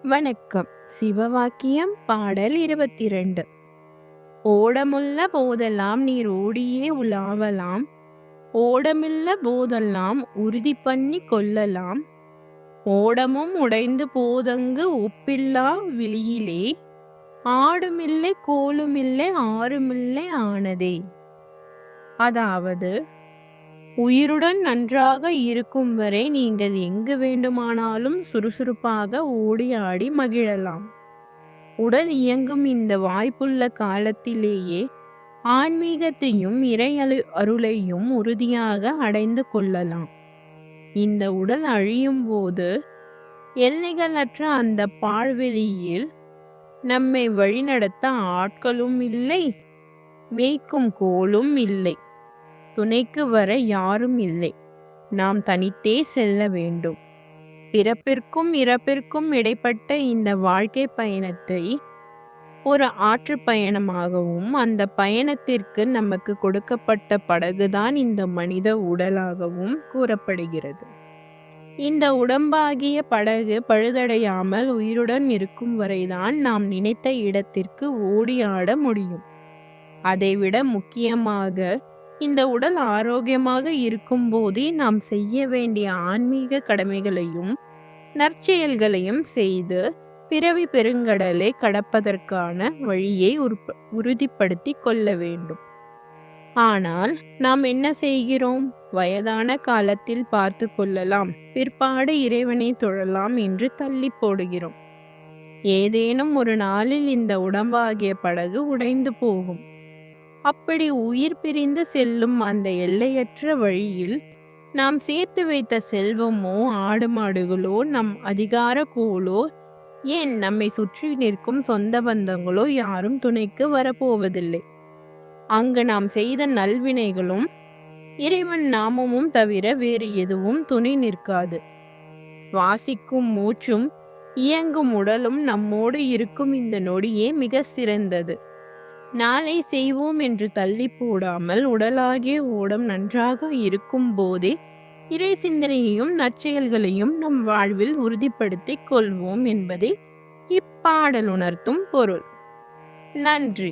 வணக்கம். சிவவாக்கியம் பாடல் 22. ஓடமுள்ள போதெல்லாம் நீர் ஓடியே உலாவலாம். ஓடமில்ல போதெல்லாம் உறுதி பண்ணி கொள்ளலாம். ஓடமும் உடைந்து போதங்கு ஒப்பில்லா விழியிலே. ஆடுமில்லை கோளுமில்லை ஆறுமில்லை ஆனதே. அதாவது, உயிருடன் நன்றாக இருக்கும் வரை நீங்கள் எங்கு வேண்டுமானாலும் சுறுசுறுப்பாக ஓடி ஆடி மகிழலாம். உடல் இயங்கும் இந்த வாய்ப்புள்ள காலத்திலேயே ஆன்மீகத்தையும் இறை அருளையும் உறுதியாக அடைந்து கொள்ளலாம். இந்த உடல் அழியும் போது எல்லைகளற்ற அந்த பாழ்வெளியில் நம்மை வழிநடத்த ஆட்களும் இல்லை, மேய்க்கும் கோலும் இல்லை, துணைக்கு வர யாரும் இல்லை. நாம் தனித்தே செல்ல வேண்டும். பிறப்பிற்கும் இறப்பிற்கும் இடைப்பட்ட இந்த வாழ்க்கை பயணத்தை ஒரு ஆற்று பயணமாகவும், அந்த பயணத்திற்கு நமக்கு கொடுக்கப்பட்ட படகுதான் இந்த மனித உடலாகவும் கூறப்படுகிறது. இந்த உடம்பாகிய படகு பழுதடையாமல் உயிருடன் இருக்கும் வரைதான் நாம் நினைத்த இடத்திற்கு ஓடி ஆட முடியும். அதைவிட முக்கியமாக, இந்த உடல் ஆரோக்கியமாக இருக்கும் போதே நாம் செய்ய வேண்டிய ஆன்மீக கடமைகளையும் நற்செயல்களையும் செய்து பிறவி பெருங்கடலை கடப்பதற்கான வழியை உறுதிப்படுத்தி கொள்ள வேண்டும். ஆனால் நாம் என்ன செய்கிறோம்? வயதான காலத்தில் பார்த்து கொள்ளலாம், பிற்பாடு இறைவனை தொழலாம் என்று தள்ளி போடுகிறோம். ஏதேனும் ஒரு நாளில் இந்த உடம்பாகிய படகு உடைந்து போகும். அப்படி உயிர் பிரிந்து செல்லும் அந்த எல்லையற்ற வழியில் நாம் சேர்த்து வைத்த செல்வமோ, ஆடு மாடுகளோ, நம் அதிகார கோலோ, ஏன் நம்மை சுற்றி நிற்கும் சொந்த பந்தங்களோ யாரும் துணைக்கு வரப்போவதில்லை. அங்கு நாம் செய்த நல்வினைகளும் இறைவன் நாமமும் தவிர வேறு எதுவும் துணை நிற்காது. சுவாசிக்கும் மூச்சும் இயங்கும் உடலும் நம்மோடு இருக்கும் இந்த நொடியே மிக சிறந்தது. நாளை செய்வோம் என்று தள்ளி போடாமல் உடலாகிய ஓடம் நன்றாக இருக்கும் போதே இறை சிந்தனையையும் நற்செயல்களையும் நம் வாழ்வில் உறுதிப்படுத்திக் கொள்வோம் என்பதே இப்பாடல் உணர்த்தும் பொருள். நன்றி.